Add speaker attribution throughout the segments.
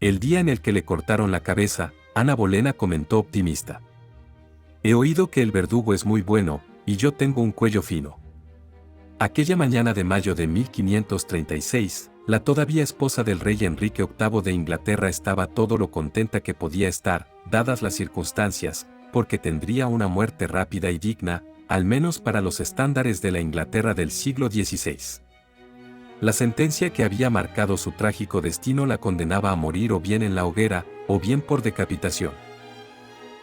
Speaker 1: El día en el que le cortaron la cabeza, Ana Bolena comentó optimista: «He oído que el verdugo es muy bueno, y yo tengo un cuello fino». Aquella mañana de mayo de 1536, la todavía esposa del rey Enrique VIII de Inglaterra estaba todo lo contenta que podía estar, dadas las circunstancias, porque tendría una muerte rápida y digna, al menos para los estándares de la Inglaterra del siglo XVI. La sentencia que había marcado su trágico destino la condenaba a morir o bien en la hoguera, o bien por decapitación.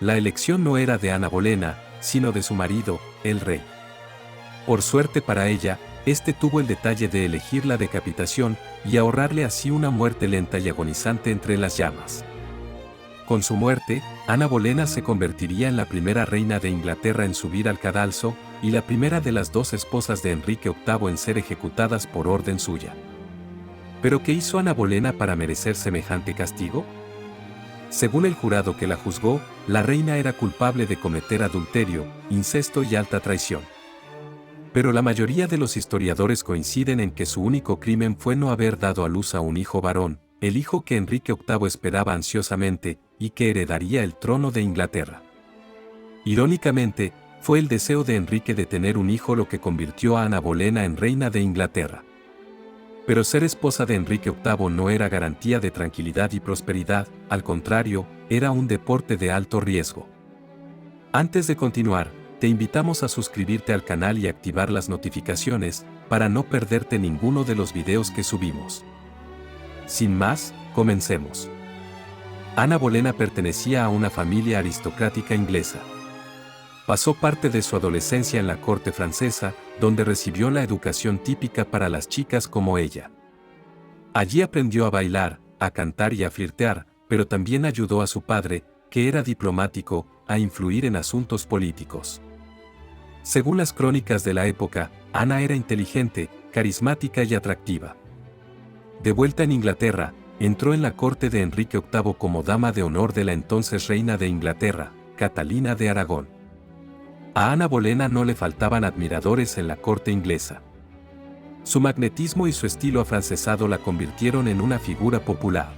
Speaker 1: La elección no era de Ana Bolena, sino de su marido, el rey. Por suerte para ella, este tuvo el detalle de elegir la decapitación y ahorrarle así una muerte lenta y agonizante entre las llamas. Con su muerte, Ana Bolena se convertiría en la primera reina de Inglaterra en subir al cadalso, y la primera de las dos esposas de Enrique VIII en ser ejecutadas por orden suya. ¿Pero qué hizo Ana Bolena para merecer semejante castigo? Según el jurado que la juzgó, la reina era culpable de cometer adulterio, incesto y alta traición. Pero la mayoría de los historiadores coinciden en que su único crimen fue no haber dado a luz a un hijo varón, el hijo que Enrique VIII esperaba ansiosamente, y que heredaría el trono de Inglaterra. Irónicamente, fue el deseo de Enrique de tener un hijo lo que convirtió a Ana Bolena en reina de Inglaterra. Pero ser esposa de Enrique VIII no era garantía de tranquilidad y prosperidad, al contrario, era un deporte de alto riesgo. Antes de continuar, te invitamos a suscribirte al canal y activar las notificaciones, para no perderte ninguno de los videos que subimos. Sin más, comencemos. Ana Bolena pertenecía a una familia aristocrática inglesa. Pasó parte de su adolescencia en la corte francesa, donde recibió la educación típica para las chicas como ella. Allí aprendió a bailar, a cantar y a flirtear, pero también ayudó a su padre, que era diplomático, a influir en asuntos políticos. Según las crónicas de la época, Ana era inteligente, carismática y atractiva. De vuelta en Inglaterra, entró en la corte de Enrique VIII como dama de honor de la entonces reina de Inglaterra, Catalina de Aragón. A Ana Bolena no le faltaban admiradores en la corte inglesa. Su magnetismo y su estilo afrancesado la convirtieron en una figura popular.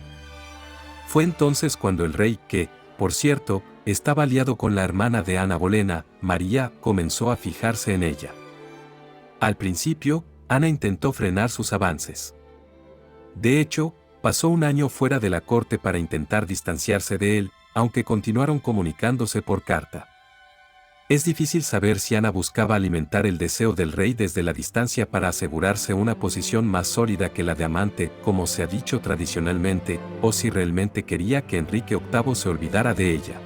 Speaker 1: Fue entonces cuando el rey, que, por cierto, estaba aliado con la hermana de Ana Bolena, María, comenzó a fijarse en ella. Al principio, Ana intentó frenar sus avances. De hecho, pasó un año fuera de la corte para intentar distanciarse de él, aunque continuaron comunicándose por carta. Es difícil saber si Ana buscaba alimentar el deseo del rey desde la distancia para asegurarse una posición más sólida que la de amante, como se ha dicho tradicionalmente, o si realmente quería que Enrique VIII se olvidara de ella.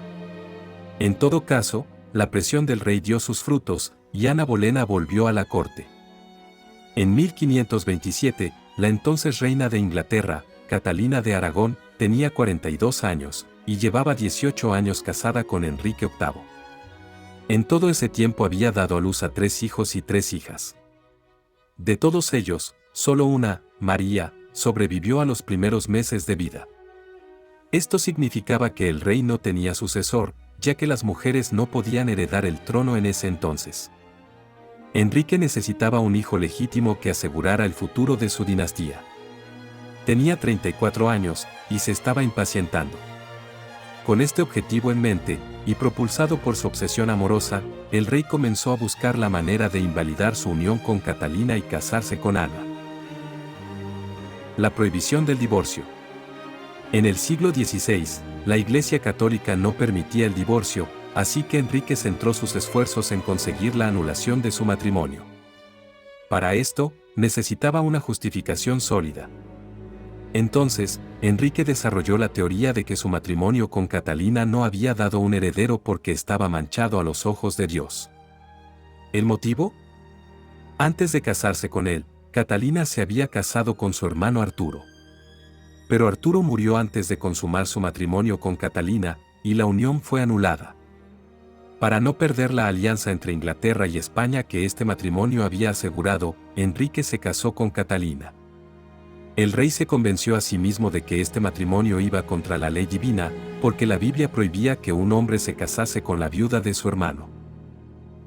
Speaker 1: En todo caso, la presión del rey dio sus frutos, y Ana Bolena volvió a la corte. En 1527, la entonces reina de Inglaterra, Catalina de Aragón, tenía 42 años, y llevaba 18 años casada con Enrique VIII. En todo ese tiempo había dado a luz a 3 hijos y 3 hijas. De todos ellos, solo una, María, sobrevivió a los primeros meses de vida. Esto significaba que el rey no tenía sucesor, ya que las mujeres no podían heredar el trono en ese entonces. Enrique necesitaba un hijo legítimo que asegurara el futuro de su dinastía. Tenía 34 años, y se estaba impacientando. Con este objetivo en mente, y propulsado por su obsesión amorosa, el rey comenzó a buscar la manera de invalidar su unión con Catalina y casarse con Ana. La prohibición del divorcio. En el siglo XVI, la Iglesia Católica no permitía el divorcio, así que Enrique centró sus esfuerzos en conseguir la anulación de su matrimonio. Para esto, necesitaba una justificación sólida. Entonces, Enrique desarrolló la teoría de que su matrimonio con Catalina no había dado un heredero porque estaba manchado a los ojos de Dios. ¿El motivo? Antes de casarse con él, Catalina se había casado con su hermano Arturo. Pero Arturo murió antes de consumar su matrimonio con Catalina, y la unión fue anulada. Para no perder la alianza entre Inglaterra y España que este matrimonio había asegurado, Enrique se casó con Catalina. El rey se convenció a sí mismo de que este matrimonio iba contra la ley divina, porque la Biblia prohibía que un hombre se casase con la viuda de su hermano.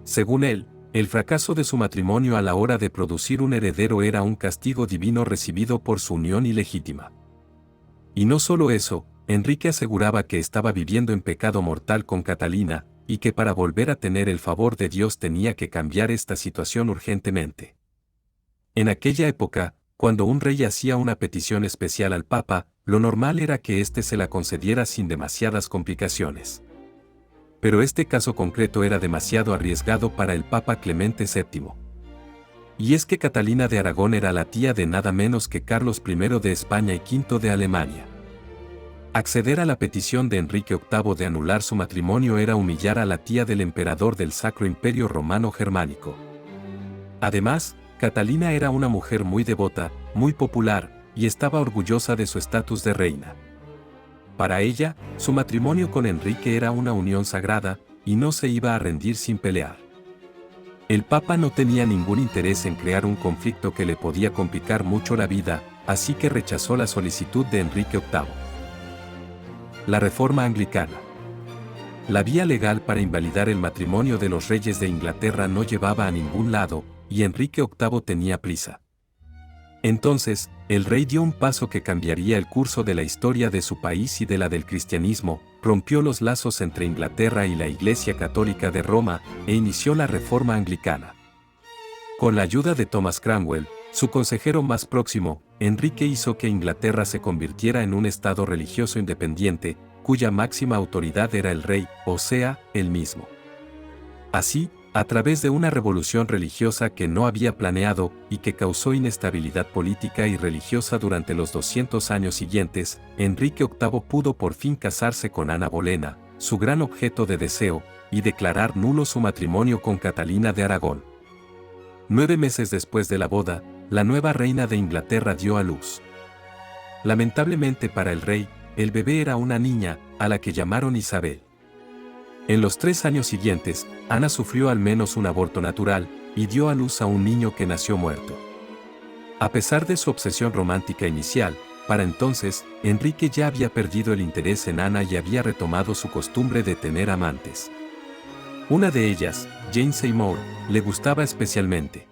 Speaker 1: Según él, el fracaso de su matrimonio a la hora de producir un heredero era un castigo divino recibido por su unión ilegítima. Y no solo eso, Enrique aseguraba que estaba viviendo en pecado mortal con Catalina, y que para volver a tener el favor de Dios tenía que cambiar esta situación urgentemente. En aquella época, cuando un rey hacía una petición especial al Papa, lo normal era que éste se la concediera sin demasiadas complicaciones. Pero este caso concreto era demasiado arriesgado para el Papa Clemente VII. Y es que Catalina de Aragón era la tía de nada menos que Carlos I de España y V de Alemania. Acceder a la petición de Enrique VIII de anular su matrimonio era humillar a la tía del emperador del Sacro Imperio Romano Germánico. Además, Catalina era una mujer muy devota, muy popular, y estaba orgullosa de su estatus de reina. Para ella, su matrimonio con Enrique era una unión sagrada, y no se iba a rendir sin pelear. El Papa no tenía ningún interés en crear un conflicto que le podía complicar mucho la vida, así que rechazó la solicitud de Enrique VIII. La reforma anglicana. La vía legal para invalidar el matrimonio de los reyes de Inglaterra no llevaba a ningún lado, y Enrique VIII tenía prisa. Entonces, el rey dio un paso que cambiaría el curso de la historia de su país y de la del cristianismo, rompió los lazos entre Inglaterra y la Iglesia Católica de Roma, e inició la reforma anglicana. Con la ayuda de Thomas Cromwell, su consejero más próximo, Enrique hizo que Inglaterra se convirtiera en un estado religioso independiente, cuya máxima autoridad era el rey, o sea, él mismo. Así, a través de una revolución religiosa que no había planeado y que causó inestabilidad política y religiosa durante los 200 años siguientes, Enrique VIII pudo por fin casarse con Ana Bolena, su gran objeto de deseo, y declarar nulo su matrimonio con Catalina de Aragón. 9 meses después de la boda, la nueva reina de Inglaterra dio a luz. Lamentablemente para el rey, el bebé era una niña, a la que llamaron Isabel. En los 3 años siguientes, Ana sufrió al menos un aborto natural, y dio a luz a un niño que nació muerto. A pesar de su obsesión romántica inicial, para entonces, Enrique ya había perdido el interés en Ana y había retomado su costumbre de tener amantes. Una de ellas, Jane Seymour, le gustaba especialmente.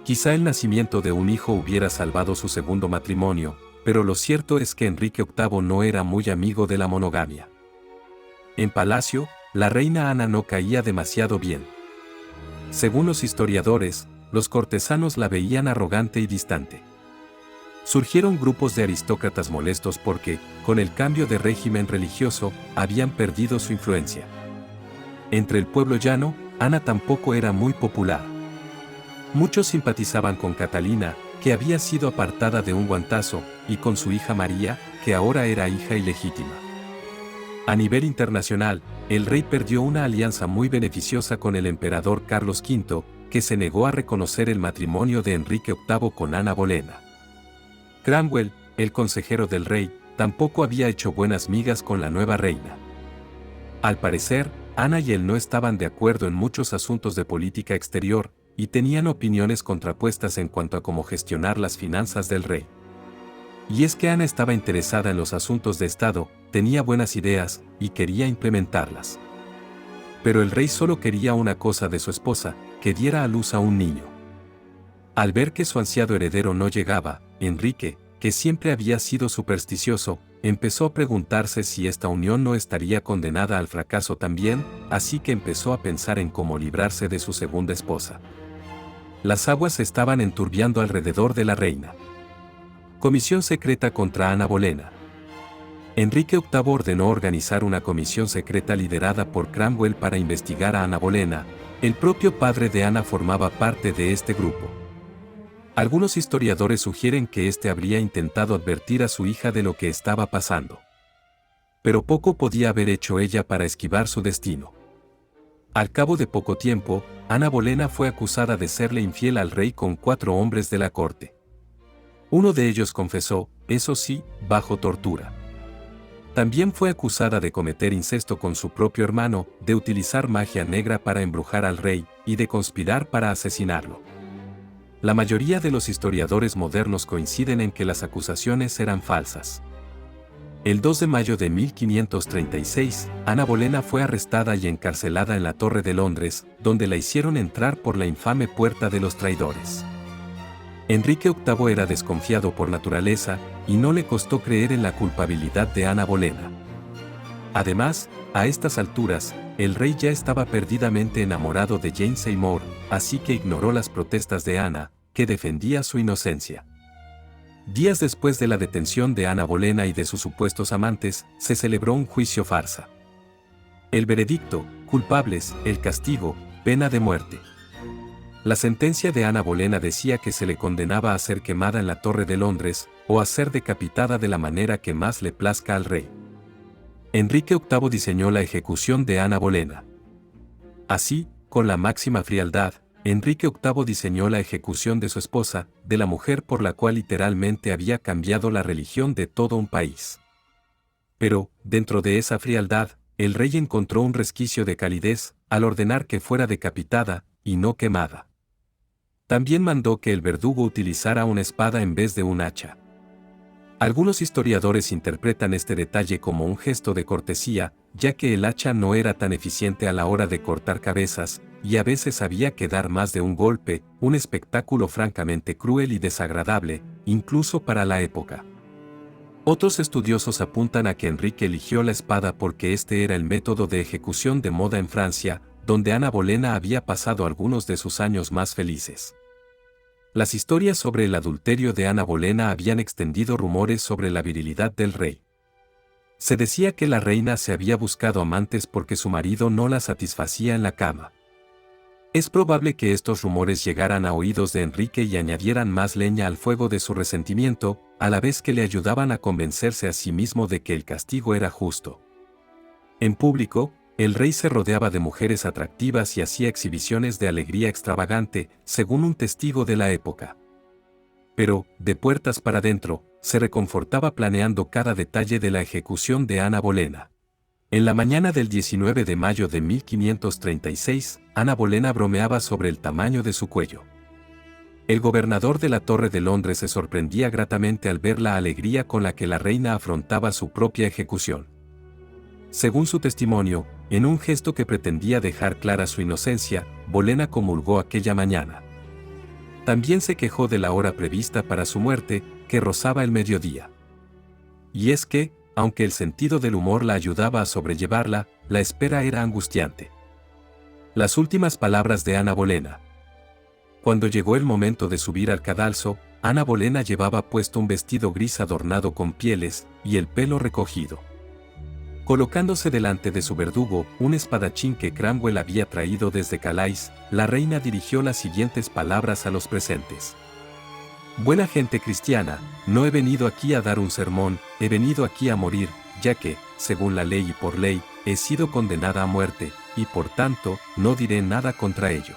Speaker 1: Quizá el nacimiento de un hijo hubiera salvado su segundo matrimonio, pero lo cierto es que Enrique VIII no era muy amigo de la monogamia. En palacio, la reina Ana no caía demasiado bien. Según los historiadores, los cortesanos la veían arrogante y distante. Surgieron grupos de aristócratas molestos porque, con el cambio de régimen religioso, habían perdido su influencia. Entre el pueblo llano, Ana tampoco era muy popular. Muchos simpatizaban con Catalina, que había sido apartada de un guantazo, y con su hija María, que ahora era hija ilegítima. A nivel internacional, el rey perdió una alianza muy beneficiosa con el emperador Carlos V, que se negó a reconocer el matrimonio de Enrique VIII con Ana Bolena. Cromwell, el consejero del rey, tampoco había hecho buenas migas con la nueva reina. Al parecer, Ana y él no estaban de acuerdo en muchos asuntos de política exterior, y tenían opiniones contrapuestas en cuanto a cómo gestionar las finanzas del rey. Y es que Ana estaba interesada en los asuntos de Estado, tenía buenas ideas, y quería implementarlas. Pero el rey solo quería una cosa de su esposa, que diera a luz a un niño. Al ver que su ansiado heredero no llegaba, Enrique, que siempre había sido supersticioso, empezó a preguntarse si esta unión no estaría condenada al fracaso también, así que empezó a pensar en cómo librarse de su segunda esposa. Las aguas se estaban enturbiando alrededor de la reina. Comisión secreta contra Ana Bolena. Enrique VIII ordenó organizar una comisión secreta liderada por Cromwell para investigar a Ana Bolena. El propio padre de Ana formaba parte de este grupo. Algunos historiadores sugieren que éste habría intentado advertir a su hija de lo que estaba pasando. Pero poco podía haber hecho ella para esquivar su destino. Al cabo de poco tiempo, Ana Bolena fue acusada de serle infiel al rey con 4 hombres de la corte. Uno de ellos confesó, eso sí, bajo tortura. También fue acusada de cometer incesto con su propio hermano, de utilizar magia negra para embrujar al rey, y de conspirar para asesinarlo. La mayoría de los historiadores modernos coinciden en que las acusaciones eran falsas. El 2 de mayo de 1536, Ana Bolena fue arrestada y encarcelada en la Torre de Londres, donde la hicieron entrar por la infame Puerta de los Traidores. Enrique VIII era desconfiado por naturaleza, y no le costó creer en la culpabilidad de Ana Bolena. Además, a estas alturas, el rey ya estaba perdidamente enamorado de Jane Seymour, así que ignoró las protestas de Ana, que defendía su inocencia. Días después de la detención de Ana Bolena y de sus supuestos amantes, se celebró un juicio farsa. El veredicto: culpables, el castigo, pena de muerte. La sentencia de Ana Bolena decía que se le condenaba a ser quemada en la Torre de Londres, o a ser decapitada de la manera que más le plazca al rey. Enrique VIII diseñó la ejecución de Ana Bolena. Así, con la máxima frialdad, Enrique VIII diseñó la ejecución de su esposa, de la mujer por la cual literalmente había cambiado la religión de todo un país. Pero, dentro de esa frialdad, el rey encontró un resquicio de calidez, al ordenar que fuera decapitada, y no quemada. También mandó que el verdugo utilizara una espada en vez de un hacha. Algunos historiadores interpretan este detalle como un gesto de cortesía, ya que el hacha no era tan eficiente a la hora de cortar cabezas, y a veces había que dar más de un golpe, un espectáculo francamente cruel y desagradable, incluso para la época. Otros estudiosos apuntan a que Enrique eligió la espada porque este era el método de ejecución de moda en Francia, donde Ana Bolena había pasado algunos de sus años más felices. Las historias sobre el adulterio de Ana Bolena habían extendido rumores sobre la virilidad del rey. Se decía que la reina se había buscado amantes porque su marido no la satisfacía en la cama. Es probable que estos rumores llegaran a oídos de Enrique y añadieran más leña al fuego de su resentimiento, a la vez que le ayudaban a convencerse a sí mismo de que el castigo era justo. En público, el rey se rodeaba de mujeres atractivas y hacía exhibiciones de alegría extravagante, según un testigo de la época. Pero, de puertas para adentro, se reconfortaba planeando cada detalle de la ejecución de Ana Bolena. En la mañana del 19 de mayo de 1536, Ana Bolena bromeaba sobre el tamaño de su cuello. El gobernador de la Torre de Londres se sorprendía gratamente al ver la alegría con la que la reina afrontaba su propia ejecución. Según su testimonio, en un gesto que pretendía dejar clara su inocencia, Bolena comulgó aquella mañana. También se quejó de la hora prevista para su muerte, que rozaba el mediodía. Y es que, aunque el sentido del humor la ayudaba a sobrellevarla, la espera era angustiante. Las últimas palabras de Ana Bolena. Cuando llegó el momento de subir al cadalso, Ana Bolena llevaba puesto un vestido gris adornado con pieles, y el pelo recogido. Colocándose delante de su verdugo, un espadachín que Cromwell había traído desde Calais, la reina dirigió las siguientes palabras a los presentes. Buena gente cristiana, no he venido aquí a dar un sermón, he venido aquí a morir, ya que, según la ley y por ley, he sido condenada a muerte, y por tanto, no diré nada contra ello.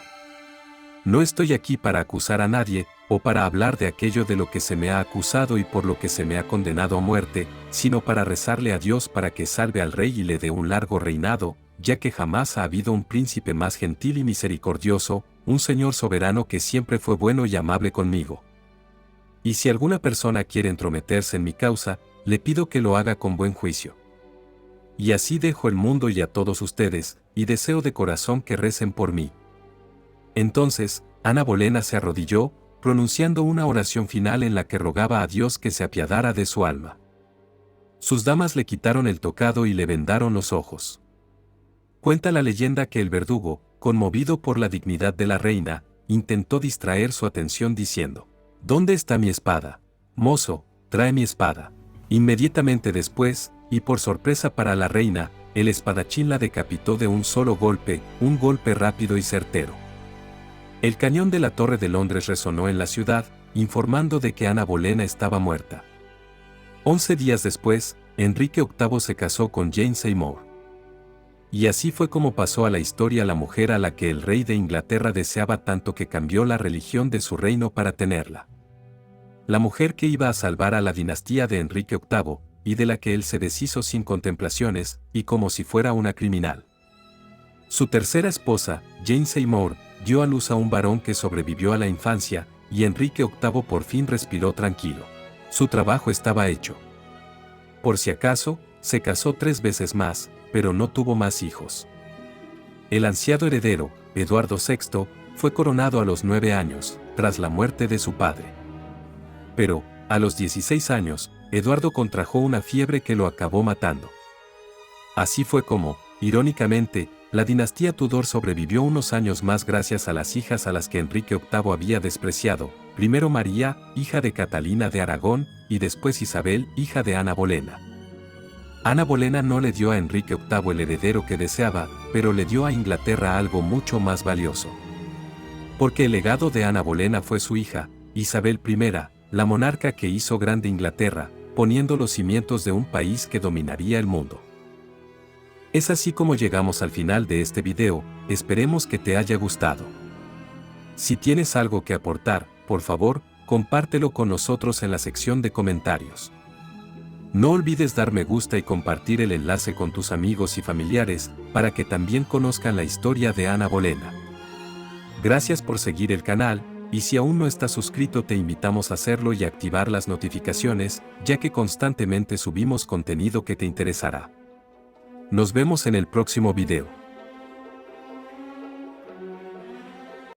Speaker 1: No estoy aquí para acusar a nadie, o para hablar de aquello de lo que se me ha acusado y por lo que se me ha condenado a muerte, sino para rezarle a Dios para que salve al rey y le dé un largo reinado, ya que jamás ha habido un príncipe más gentil y misericordioso, un señor soberano que siempre fue bueno y amable conmigo. Y si alguna persona quiere entrometerse en mi causa, le pido que lo haga con buen juicio. Y así dejo el mundo y a todos ustedes, y deseo de corazón que recen por mí. Entonces, Ana Bolena se arrodilló, pronunciando una oración final en la que rogaba a Dios que se apiadara de su alma. Sus damas le quitaron el tocado y le vendaron los ojos. Cuenta la leyenda que el verdugo, conmovido por la dignidad de la reina, intentó distraer su atención diciendo: ¿Dónde está mi espada? Mozo, trae mi espada. Inmediatamente después, y por sorpresa para la reina, el espadachín la decapitó de un solo golpe, un golpe rápido y certero. El cañón de la Torre de Londres resonó en la ciudad, informando de que Ana Bolena estaba muerta. 11 días después, Enrique VIII se casó con Jane Seymour. Y así fue como pasó a la historia la mujer a la que el rey de Inglaterra deseaba tanto que cambió la religión de su reino para tenerla. La mujer que iba a salvar a la dinastía de Enrique VIII, y de la que él se deshizo sin contemplaciones, y como si fuera una criminal. Su tercera esposa, Jane Seymour, dio a luz a un varón que sobrevivió a la infancia, y Enrique VIII por fin respiró tranquilo. Su trabajo estaba hecho. Por si acaso, se casó 3 veces más, pero no tuvo más hijos. El ansiado heredero, Eduardo VI, fue coronado a los 9 años, tras la muerte de su padre. Pero, a los 16 años, Eduardo contrajo una fiebre que lo acabó matando. Así fue como, irónicamente, la dinastía Tudor sobrevivió unos años más gracias a las hijas a las que Enrique VIII había despreciado, primero María, hija de Catalina de Aragón, y después Isabel, hija de Ana Bolena. Ana Bolena no le dio a Enrique VIII el heredero que deseaba, pero le dio a Inglaterra algo mucho más valioso. Porque el legado de Ana Bolena fue su hija, Isabel I, la monarca que hizo grande Inglaterra, poniendo los cimientos de un país que dominaría el mundo. Es así como llegamos al final de este video, esperemos que te haya gustado. Si tienes algo que aportar, por favor, compártelo con nosotros en la sección de comentarios. No olvides dar me gusta y compartir el enlace con tus amigos y familiares, para que también conozcan la historia de Ana Bolena. Gracias por seguir el canal, y si aún no estás suscrito te invitamos a hacerlo y activar las notificaciones, ya que constantemente subimos contenido que te interesará. Nos vemos en el próximo video.